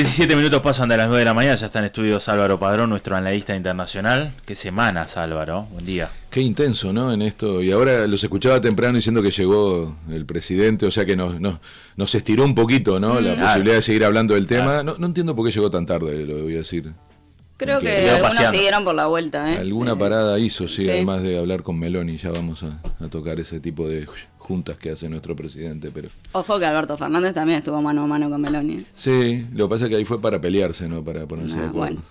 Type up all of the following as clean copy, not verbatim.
17 minutos pasan de las 9 de la mañana, ya está en estudios Álvaro Padrón, nuestro analista internacional. Qué semanas, Álvaro, buen día. Qué intenso, ¿no? En esto, y ahora los escuchaba temprano diciendo que llegó el presidente, o sea que nos estiró un poquito, ¿no? La posibilidad de seguir hablando del tema. No entiendo por qué llegó tan tarde, lo voy a decir. Creo que algunos siguieron por la vuelta, ¿eh? Alguna parada hizo, sí, además de hablar con Meloni, ya vamos a tocar ese tipo de juntas que hace nuestro presidente, pero... Ojo que Alberto Fernández también estuvo mano a mano con Meloni. Sí, lo que pasa es que ahí fue para pelearse, no para ponerse de acuerdo.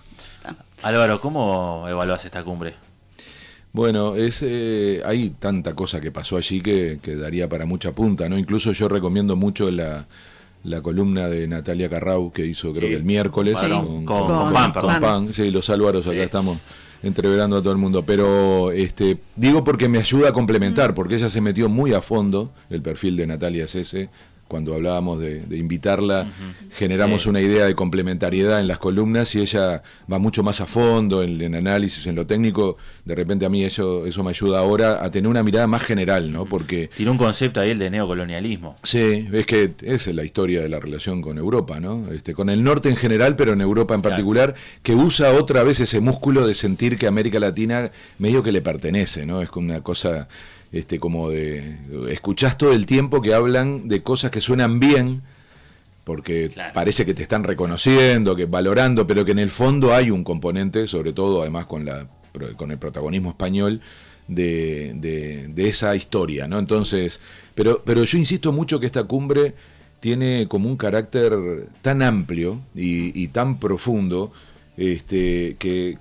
Bueno. Álvaro, ¿cómo evaluás esta cumbre? Bueno, hay tanta cosa que pasó allí que daría para mucha punta, ¿no? Incluso yo recomiendo mucho la columna de Natalia Carrau que hizo creo que el miércoles con Pan. Sí, los Álvaros acá estamos entreverando a todo el mundo, pero digo porque me ayuda a complementar, porque ella se metió muy a fondo, el perfil de Natalia es ese. Cuando hablábamos de invitarla, generamos una idea de complementariedad en las columnas y ella va mucho más a fondo en análisis, en lo técnico. De repente a mí eso me ayuda ahora a tener una mirada más general, ¿no? Porque tiene un concepto ahí el de neocolonialismo. Sí, es que es la historia de la relación con Europa, ¿no? Con el norte en general, pero en Europa en particular, que usa otra vez ese músculo de sentir que América Latina medio que le pertenece, ¿no? Es como una cosa... como de escuchás todo el tiempo que hablan de cosas que suenan bien porque parece que te están reconociendo, que valorando, pero que en el fondo hay un componente, sobre todo además con el protagonismo español de esa historia, ¿no? Entonces, pero yo insisto mucho que esta cumbre tiene como un carácter tan amplio y tan profundo, que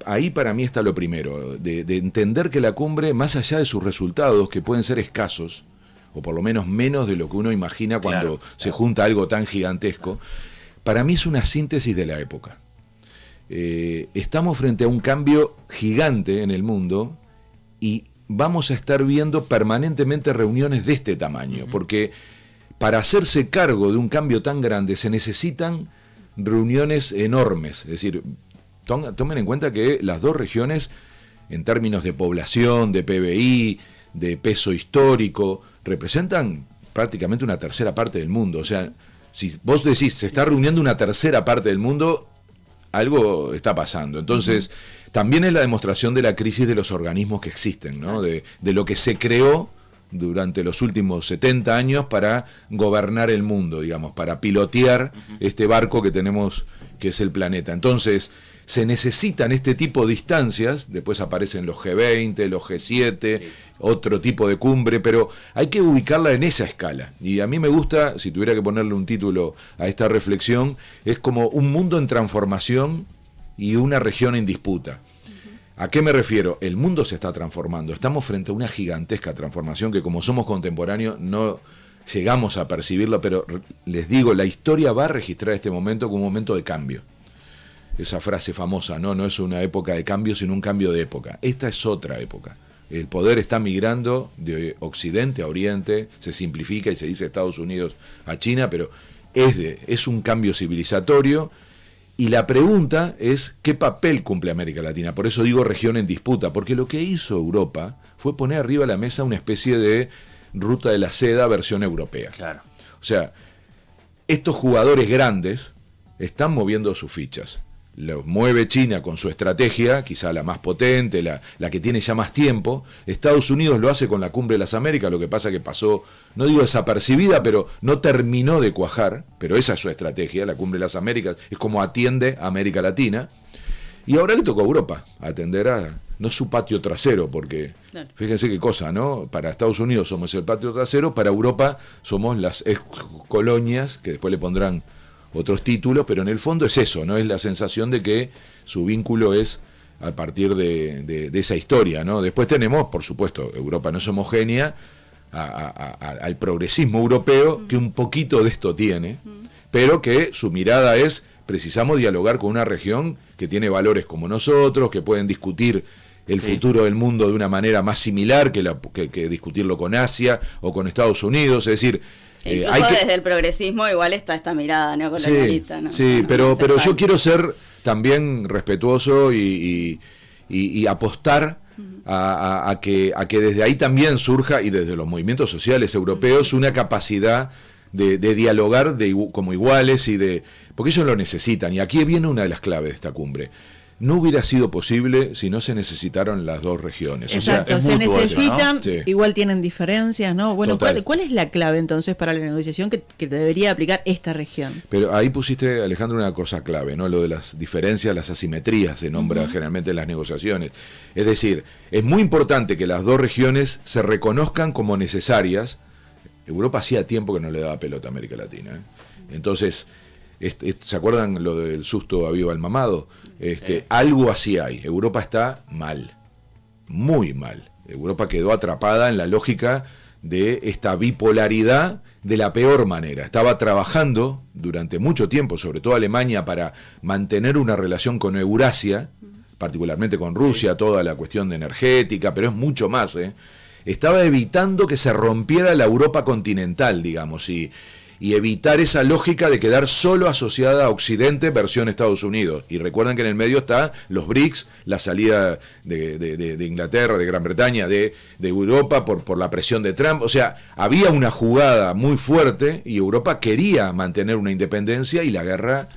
ahí para mí está lo primero, de entender que la cumbre, más allá de sus resultados, que pueden ser escasos, o por lo menos menos de lo que uno imagina cuando se junta algo tan gigantesco, para mí es una síntesis de la época. Estamos frente a un cambio gigante en el mundo y vamos a estar viendo permanentemente reuniones de este tamaño, porque para hacerse cargo de un cambio tan grande se necesitan reuniones enormes, es decir, tomen en cuenta que las dos regiones, en términos de población, de PBI, de peso histórico, representan prácticamente una tercera parte del mundo. O sea, si vos decís, se está reuniendo una tercera parte del mundo, algo está pasando. Entonces, también es la demostración de la crisis de los organismos que existen, ¿no? De lo que se creó durante los últimos 70 años para gobernar el mundo, digamos, para pilotear este barco que tenemos, que es el planeta. Entonces, se necesitan este tipo de instancias, después aparecen los G20, los G7, otro tipo de cumbre, pero hay que ubicarla en esa escala. Y a mí me gusta, si tuviera que ponerle un título a esta reflexión, es como un mundo en transformación y una región en disputa. ¿A qué me refiero? El mundo se está transformando. Estamos frente a una gigantesca transformación que, como somos contemporáneos, no llegamos a percibirlo, pero les digo, la historia va a registrar este momento como un momento de cambio. Esa frase famosa, no es una época de cambio, sino un cambio de época. Esta es otra época. El poder está migrando de Occidente a Oriente, se simplifica y se dice Estados Unidos a China, pero es un cambio civilizatorio. Y la pregunta es, ¿qué papel cumple América Latina? Por eso digo región en disputa, porque lo que hizo Europa fue poner arriba de la mesa una especie de ruta de la seda versión europea. Claro. O sea, estos jugadores grandes están moviendo sus fichas. Lo mueve China con su estrategia, quizá la más potente, la que tiene ya más tiempo. Estados Unidos lo hace con la Cumbre de las Américas, lo que pasa que pasó, no digo desapercibida, pero no terminó de cuajar, pero esa es su estrategia, la Cumbre de las Américas, es como atiende a América Latina. Y ahora le tocó a Europa atender no su patio trasero, porque fíjense qué cosa, ¿no? Para Estados Unidos somos el patio trasero, para Europa somos las ex colonias, que después le pondrán otros títulos, pero en el fondo es eso, ¿no? Es la sensación de que su vínculo es a partir de esa historia, ¿no? Después tenemos, por supuesto, Europa no es homogénea, al progresismo europeo, que un poquito de esto tiene, pero que su mirada es, precisamos dialogar con una región que tiene valores como nosotros, que pueden discutir el futuro del mundo de una manera más similar que discutirlo con Asia o con Estados Unidos, es decir... Incluso desde el progresismo igual está esta mirada neocolonialista, ¿no? Sí, pero yo quiero ser también respetuoso y apostar a que desde ahí también surja, y desde los movimientos sociales europeos, una capacidad de dialogar como iguales porque ellos lo necesitan. Y aquí viene una de las claves de esta cumbre. No hubiera sido posible si no se necesitaron las dos regiones. Exacto, o sea, se necesitan, ¿no? Sí. Igual tienen diferencias, ¿no? Bueno, ¿cuál es la clave entonces para la negociación que debería aplicar esta región? Pero ahí pusiste, Alejandro, una cosa clave, ¿no? Lo de las diferencias, las asimetrías se nombra generalmente en las negociaciones. Es decir, es muy importante que las dos regiones se reconozcan como necesarias. Europa hacía tiempo que no le daba pelota a América Latina, ¿eh? Entonces, ¿se acuerdan lo del susto a viva el mamado? Algo así hay. Europa está mal, muy mal. Europa quedó atrapada en la lógica de esta bipolaridad de la peor manera. Estaba trabajando durante mucho tiempo, sobre todo Alemania, para mantener una relación con Eurasia, particularmente con Rusia, toda la cuestión de energética, pero es mucho más, ¿eh? Estaba evitando que se rompiera la Europa continental, digamos, y evitar esa lógica de quedar solo asociada a Occidente versión Estados Unidos. Y recuerden que en el medio está los BRICS, la salida de Inglaterra, de Gran Bretaña, de Europa por la presión de Trump. O sea, había una jugada muy fuerte y Europa quería mantener una independencia y la guerra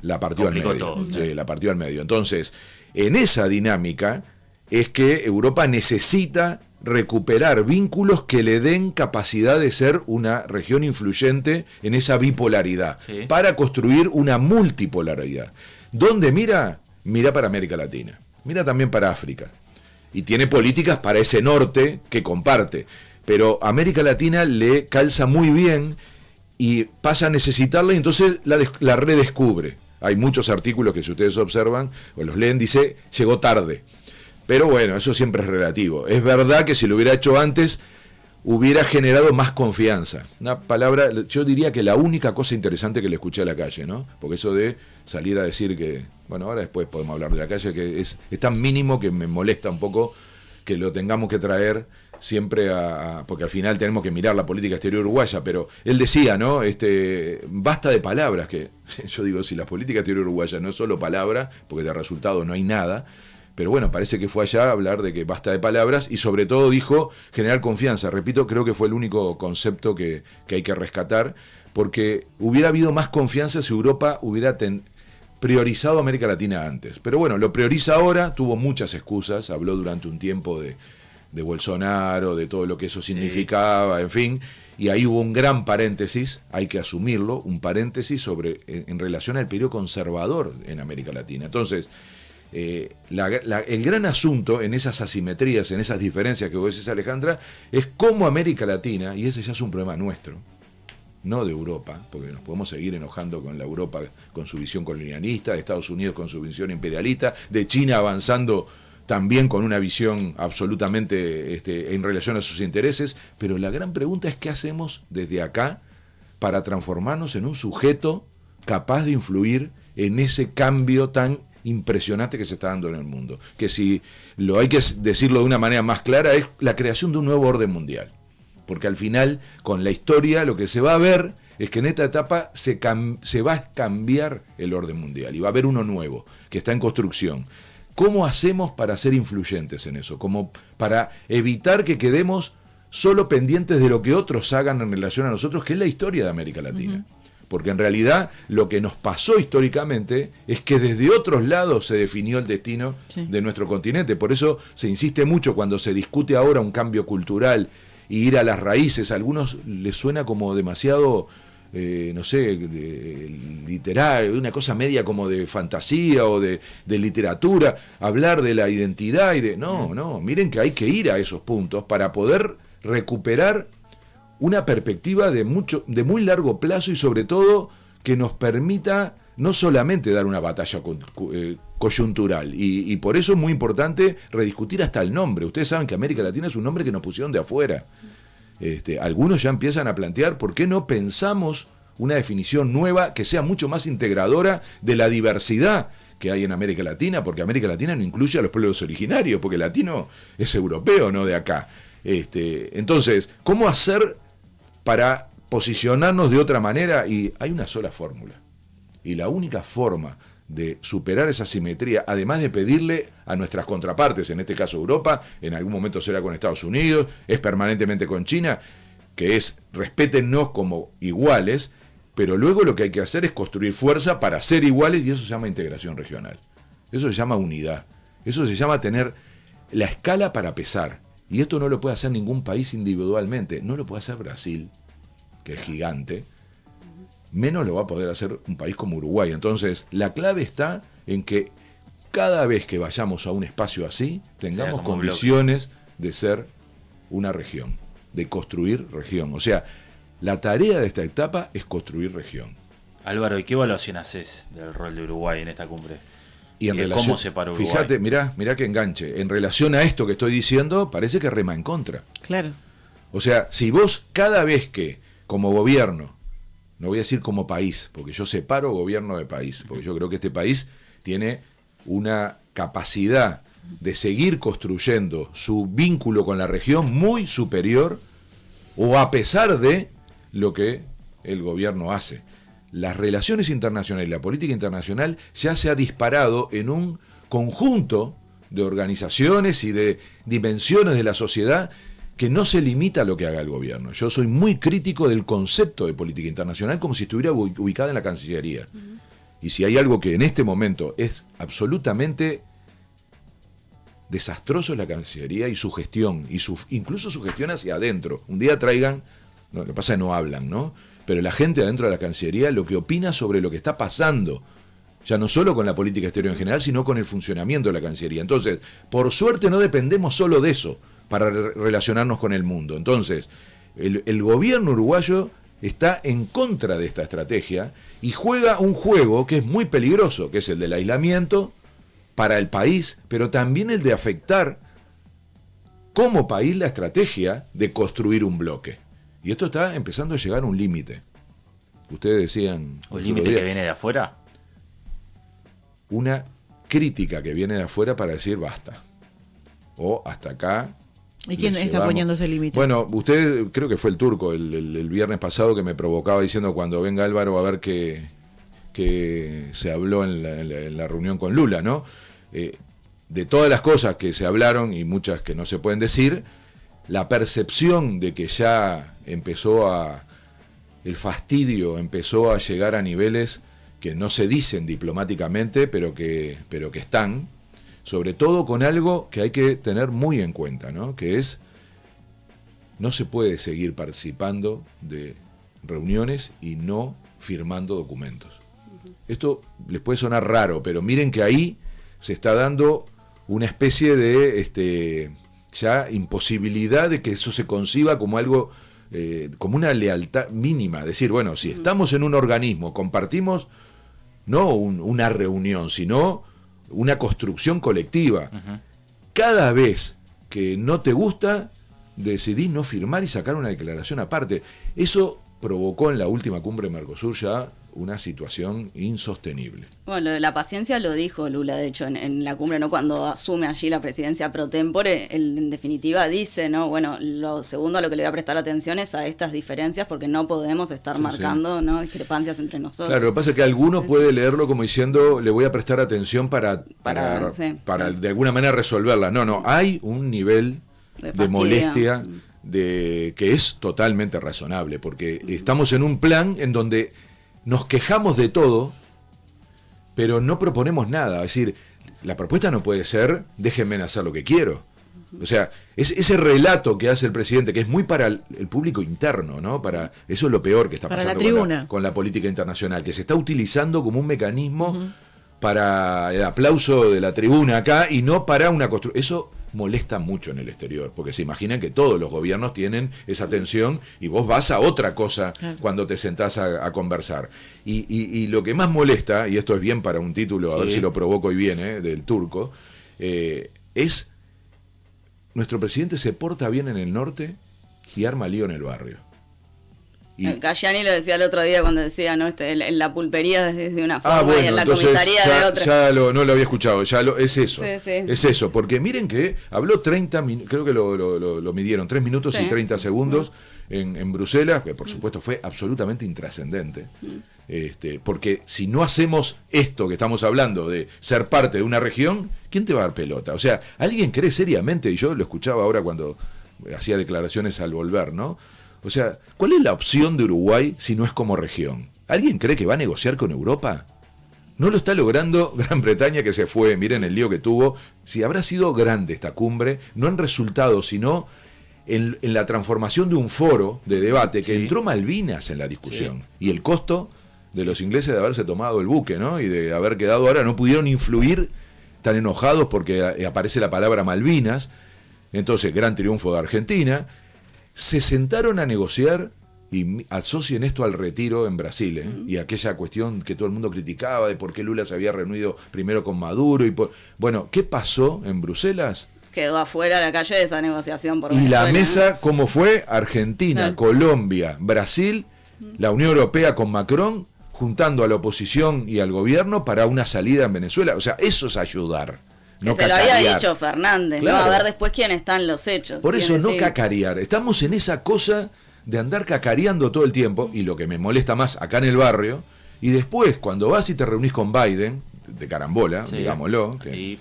la partió al medio. Todo, sí, la partió al medio. Entonces, en esa dinámica es que Europa necesita recuperar vínculos que le den capacidad de ser una región influyente en esa bipolaridad, para construir una multipolaridad. ¿Dónde mira? Mira para América Latina, mira también para África, y tiene políticas para ese norte que comparte, pero América Latina le calza muy bien y pasa a necesitarla y entonces la redescubre. Hay muchos artículos que si ustedes observan o los leen, dice, llegó tarde. Pero bueno, eso siempre es relativo. Es verdad que si lo hubiera hecho antes, hubiera generado más confianza. Una palabra, yo diría que la única cosa interesante que le escuché a la calle, ¿no? Porque eso de salir a decir que, bueno, ahora después podemos hablar de la calle, que es tan mínimo que me molesta un poco que lo tengamos que traer siempre porque al final tenemos que mirar la política exterior uruguaya, pero él decía, ¿no? Basta de palabras, que yo digo, si la política exterior uruguaya no es solo palabra, porque de resultado no hay nada. Pero bueno, parece que fue allá a hablar de que basta de palabras y sobre todo dijo generar confianza. Repito, creo que fue el único concepto que hay que rescatar, porque hubiera habido más confianza si Europa hubiera priorizado a América Latina antes. Pero bueno, lo prioriza ahora, tuvo muchas excusas, habló durante un tiempo de Bolsonaro, de todo lo que eso significaba, en fin, y ahí hubo un gran paréntesis, hay que asumirlo, un paréntesis en relación al periodo conservador en América Latina. Entonces, el gran asunto en esas asimetrías, en esas diferencias que vos decís, Alejandra, es cómo América Latina, y ese ya es un problema nuestro, no de Europa, porque nos podemos seguir enojando con la Europa con su visión colonialista, de Estados Unidos con su visión imperialista, de China avanzando también con una visión absolutamente en relación a sus intereses, pero la gran pregunta es qué hacemos desde acá para transformarnos en un sujeto capaz de influir en ese cambio tan impresionante que se está dando en el mundo, que si lo hay que decirlo de una manera más clara, es la creación de un nuevo orden mundial, porque al final, con la historia, lo que se va a ver es que en esta etapa se va a cambiar el orden mundial, y va a haber uno nuevo, que está en construcción. ¿Cómo hacemos para ser influyentes en eso? Como para evitar que quedemos solo pendientes de lo que otros hagan en relación a nosotros, que es la historia de América Latina. Porque en realidad lo que nos pasó históricamente es que desde otros lados se definió el destino de nuestro continente. Por eso se insiste mucho cuando se discute ahora un cambio cultural y ir a las raíces. A algunos les suena como demasiado, no sé, literario, una cosa media como de fantasía o de literatura, hablar de la identidad y de... No, miren que hay que ir a esos puntos para poder recuperar una perspectiva de muy largo plazo y sobre todo que nos permita no solamente dar una batalla coyuntural, y por eso es muy importante rediscutir hasta el nombre. Ustedes saben que América Latina es un nombre que nos pusieron de afuera. Algunos ya empiezan a plantear por qué no pensamos una definición nueva que sea mucho más integradora de la diversidad que hay en América Latina, porque América Latina no incluye a los pueblos originarios, porque el latino es europeo, no de acá. Entonces, ¿cómo hacer para posicionarnos de otra manera? Y hay una sola fórmula. Y la única forma de superar esa simetría, además de pedirle a nuestras contrapartes, en este caso Europa, en algún momento será con Estados Unidos, es permanentemente con China, que es respétennos como iguales, pero luego lo que hay que hacer es construir fuerza para ser iguales, y eso se llama integración regional. Eso se llama unidad. Eso se llama tener la escala para pesar. Y esto no lo puede hacer ningún país individualmente. No lo puede hacer Brasil, que es gigante. Menos lo va a poder hacer un país como Uruguay. Entonces, la clave está en que cada vez que vayamos a un espacio así, tengamos condiciones de ser una región, de construir región. O sea, la tarea de esta etapa es construir región. Álvaro, ¿y qué evaluación haces del rol de Uruguay en esta cumbre? Y en relación, ¿cómo se para Uruguay? Fíjate, mirá que enganche. En relación a esto que estoy diciendo, parece que rema en contra. Claro. O sea, si vos cada vez que, como gobierno, no voy a decir como país, porque yo separo gobierno de país, porque yo creo que este país tiene una capacidad de seguir construyendo su vínculo con la región muy superior, o a pesar de lo que el gobierno hace. Las relaciones internacionales y la política internacional ya se ha disparado en un conjunto de organizaciones y de dimensiones de la sociedad que no se limita a lo que haga el gobierno. Yo soy muy crítico del concepto de política internacional como si estuviera ubicada en la Cancillería. Y si hay algo que en este momento es absolutamente desastroso, es la Cancillería y su gestión, y incluso su gestión hacia adentro. Un día traigan, no, lo que pasa es que no hablan, ¿no? Pero la gente adentro de la Cancillería lo que opina sobre lo que está pasando, ya no solo con la política exterior en general, sino con el funcionamiento de la Cancillería. Entonces, por suerte no dependemos solo de eso para relacionarnos con el mundo. Entonces, el gobierno uruguayo está en contra de esta estrategia y juega un juego que es muy peligroso, que es el del aislamiento para el país, pero también el de afectar como país la estrategia de construir un bloque. Y esto está empezando a llegar a un límite. Ustedes decían... ¿Un límite que viene de afuera? Una crítica que viene de afuera para decir basta. O hasta acá. ¿Y quién está poniendo ese límite? Bueno, usted, creo que fue el Turco el viernes pasado, que me provocaba diciendo cuando venga Álvaro a ver que se habló en la reunión con Lula, ¿no? De todas las cosas que se hablaron y muchas que no se pueden decir, la percepción de que ya el fastidio empezó a llegar a niveles que no se dicen diplomáticamente, pero que están, sobre todo con algo que hay que tener muy en cuenta, ¿no? Que es, no se puede seguir participando de reuniones y no firmando documentos. Esto les puede sonar raro, pero miren que ahí se está dando una especie de ya imposibilidad de que eso se conciba como algo, como una lealtad mínima. Decir, bueno, si estamos en un organismo, compartimos no una reunión, sino una construcción colectiva. Cada vez que no te gusta, decidís no firmar y sacar una declaración aparte. Eso provocó en la última cumbre de Mercosur ya una situación insostenible. Bueno, lo de la paciencia lo dijo Lula, de hecho, en la cumbre, ¿no? Cuando asume allí la presidencia pro tempore, él en definitiva dice, ¿no? Bueno, lo segundo a lo que le voy a prestar atención es a estas diferencias, porque no podemos estar marcando, ¿no? Discrepancias entre nosotros. Claro, lo que pasa es que alguno puede leerlo como diciendo, le voy a prestar atención para de alguna manera resolverla. No, hay un nivel de molestia que es totalmente razonable, porque estamos en un plan en donde nos quejamos de todo, pero no proponemos nada. Es decir, la propuesta no puede ser, déjenme hacer lo que quiero. O sea, ese relato que hace el presidente, que es muy para el público interno, ¿no? Eso es lo peor que está pasando con la política internacional, que se está utilizando como un mecanismo para el aplauso de la tribuna acá y no para una construcción. Eso molesta mucho en el exterior, porque se imaginan que todos los gobiernos tienen esa tensión y vos vas a otra cosa cuando te sentás a conversar. Y lo que más molesta, y esto es bien para un título, a ver si lo provoco y viene, del Turco, es nuestro presidente se porta bien en el norte y arma lío en el barrio. Cayani lo decía el otro día cuando decía, ¿no? En la pulpería desde una forma y en la comisaría de otra. No lo había escuchado, es eso. Sí. Es eso, porque miren que habló 30 minutos, creo que lo midieron, 3 minutos y 30 segundos en Bruselas, que por supuesto fue absolutamente intrascendente. Porque si no hacemos esto que estamos hablando de ser parte de una región, ¿quién te va a dar pelota? O sea, ¿alguien cree seriamente? Y yo lo escuchaba ahora cuando hacía declaraciones al volver, ¿no? O sea, ¿cuál es la opción de Uruguay si no es como región? ¿Alguien cree que va a negociar con Europa? No lo está logrando Gran Bretaña, que se fue, miren el lío que tuvo. Si habrá sido grande esta cumbre, no en resultados, sino en la transformación de un foro de debate que entró Malvinas en la discusión. Y el costo de los ingleses de haberse tomado el buque, ¿no? Y de haber quedado ahora, no pudieron influir, tan enojados porque aparece la palabra Malvinas. Entonces, gran triunfo de Argentina. Se sentaron a negociar y asocien esto al retiro en Brasil, y aquella cuestión que todo el mundo criticaba de por qué Lula se había reunido primero con Maduro. Bueno, ¿qué pasó en Bruselas? Quedó afuera la calle de esa negociación por Y Venezuela, la mesa, ¿cómo fue? Argentina, Colombia, Brasil, la Unión Europea con Macron, juntando a la oposición y al gobierno para una salida en Venezuela. O sea, eso es ayudar. Que se lo había dicho Fernández, claro. ¿No? A ver después quién están los hechos. Por eso, no cacarear. Estamos en esa cosa de andar cacareando todo el tiempo, y lo que me molesta más acá en el barrio, y después cuando vas y te reunís con Biden, de carambola, digámoslo, que,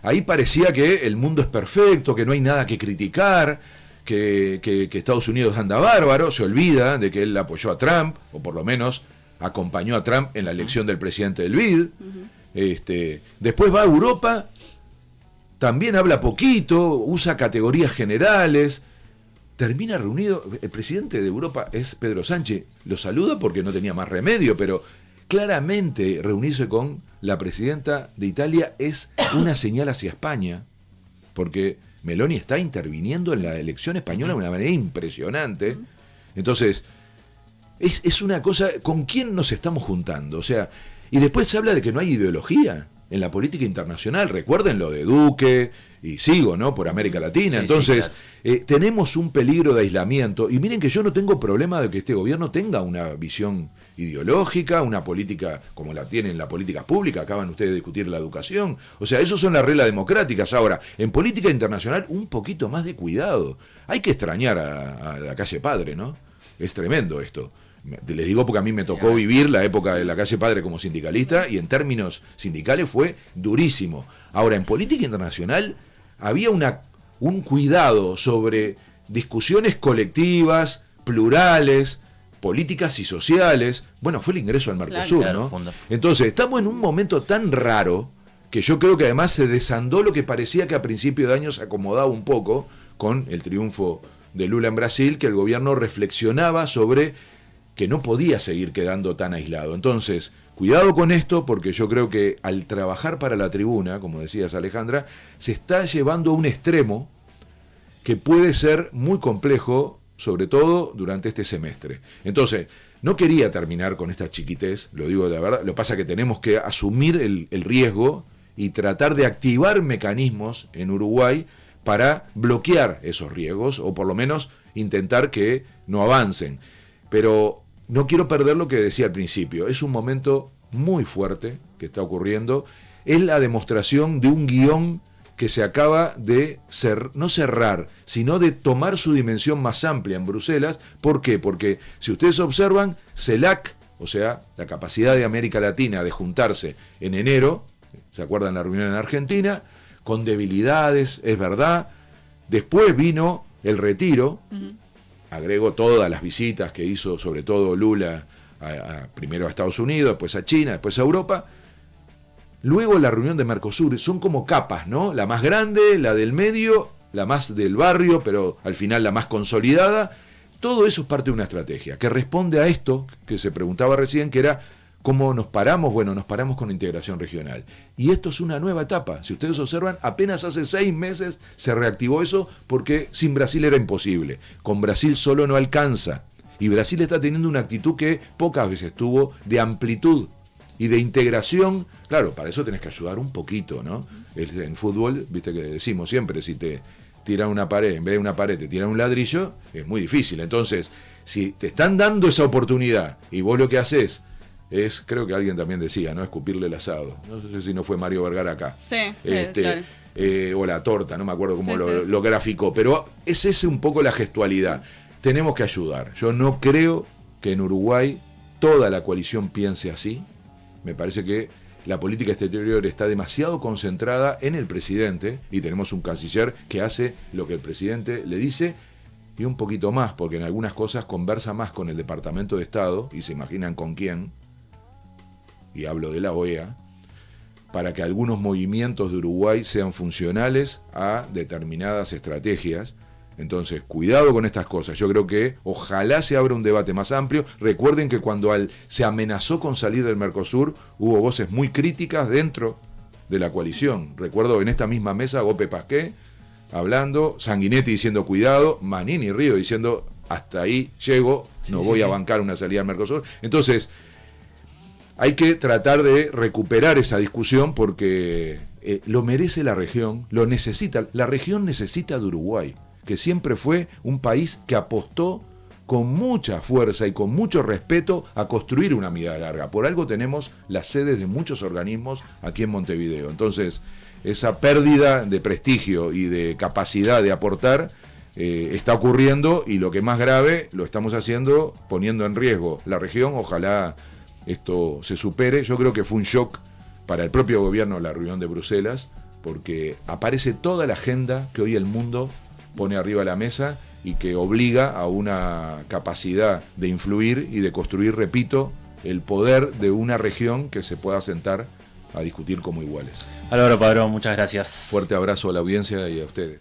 ahí parecía que el mundo es perfecto, que no hay nada que criticar, que Estados Unidos anda bárbaro, se olvida de que él apoyó a Trump, o por lo menos acompañó a Trump en la elección del presidente del BID. Después va a Europa, también habla poquito, usa categorías generales, termina reunido, el presidente de Europa es Pedro Sánchez, lo saluda porque no tenía más remedio, pero claramente reunirse con la presidenta de Italia es una señal hacia España, porque Meloni está interviniendo en la elección española de una manera impresionante. Entonces, es una cosa, ¿con quién nos estamos juntando? O sea, y después se habla de que no hay ideología en la política internacional. Recuerden lo de Duque, y sigo, ¿no? Por América Latina. Entonces, tenemos un peligro de aislamiento. Y miren que yo no tengo problema de que este gobierno tenga una visión ideológica, una política como la tienen la política pública. Acaban ustedes de discutir la educación. O sea, eso son las reglas democráticas. Ahora, en política internacional, un poquito más de cuidado. Hay que extrañar a la calle Padre, ¿no? Es tremendo esto. Les digo porque a mí me tocó vivir la época de la calle Padre como sindicalista, y en términos sindicales fue durísimo. Ahora, en política internacional había un cuidado sobre discusiones colectivas, plurales, políticas y sociales. Bueno, fue el ingreso al Mercosur, ¿no? Entonces, estamos en un momento tan raro que yo creo que además se desandó lo que parecía que a principio de año se acomodaba un poco con el triunfo de Lula en Brasil, que el gobierno reflexionaba sobre que no podía seguir quedando tan aislado. Entonces, cuidado con esto, porque yo creo que al trabajar para la tribuna, como decías Alejandra, se está llevando a un extremo que puede ser muy complejo, sobre todo durante este semestre. Entonces, no quería terminar con esta chiquitez, lo digo de la verdad, lo que pasa es que tenemos que asumir el riesgo y tratar de activar mecanismos en Uruguay para bloquear esos riesgos, o por lo menos intentar que no avancen. Pero no quiero perder lo que decía al principio. Es un momento muy fuerte que está ocurriendo. Es la demostración de un guión que se acaba de no cerrar, sino de tomar su dimensión más amplia en Bruselas. ¿Por qué? Porque si ustedes observan, CELAC, o sea, la capacidad de América Latina de juntarse en enero, ¿se acuerdan la reunión en Argentina? Con debilidades, es verdad. Después vino el retiro. Agrego todas las visitas que hizo, sobre todo Lula, primero a Estados Unidos, después a China, después a Europa. Luego la reunión de Mercosur, son como capas, ¿no? La más grande, la del medio, la más del barrio, pero al final la más consolidada. Todo eso es parte de una estrategia que responde a esto que se preguntaba recién, que era ¿cómo nos paramos? Bueno, nos paramos con integración regional. Y esto es una nueva etapa. Si ustedes observan, apenas hace 6 meses se reactivó eso, porque sin Brasil era imposible. Con Brasil solo no alcanza. Y Brasil está teniendo una actitud que pocas veces tuvo, de amplitud y de integración. Claro, para eso tenés que ayudar un poquito, ¿no? En fútbol, viste que decimos siempre, si te tiran una pared, en vez de una pared te tiran un ladrillo, es muy difícil. Entonces, si te están dando esa oportunidad y vos lo que haces es, creo que alguien también decía, ¿no? Escupirle el asado. No sé si no fue Mario Vergara acá. Sí, claro. O la torta, no me acuerdo cómo lo graficó. Pero es ese un poco la gestualidad. Tenemos que ayudar. Yo no creo que en Uruguay toda la coalición piense así. Me parece que la política exterior está demasiado concentrada en el presidente, y tenemos un canciller que hace lo que el presidente le dice, y un poquito más, porque en algunas cosas conversa más con el Departamento de Estado, y se imaginan con quién, y hablo de la OEA, para que algunos movimientos de Uruguay sean funcionales a determinadas estrategias. Entonces, cuidado con estas cosas. Yo creo que ojalá se abra un debate más amplio. Recuerden que cuando se amenazó con salir del Mercosur, hubo voces muy críticas dentro de la coalición. Recuerdo en esta misma mesa, Gope Pasqué hablando, Sanguinetti diciendo cuidado, Manini Río diciendo hasta ahí llego, no voy a bancar una salida al Mercosur. Entonces, hay que tratar de recuperar esa discusión porque lo merece la región, lo necesita. La región necesita de Uruguay, que siempre fue un país que apostó con mucha fuerza y con mucho respeto a construir una mirada larga. Por algo tenemos las sedes de muchos organismos aquí en Montevideo. Entonces, esa pérdida de prestigio y de capacidad de aportar está ocurriendo, y lo que más grave, lo estamos haciendo poniendo en riesgo la región. Ojalá esto se supere. Yo creo que fue un shock para el propio gobierno la reunión de Bruselas, porque aparece toda la agenda que hoy el mundo pone arriba de la mesa y que obliga a una capacidad de influir y de construir, repito, el poder de una región que se pueda sentar a discutir como iguales. Álvaro Padrón, muchas gracias. Fuerte abrazo a la audiencia y a ustedes.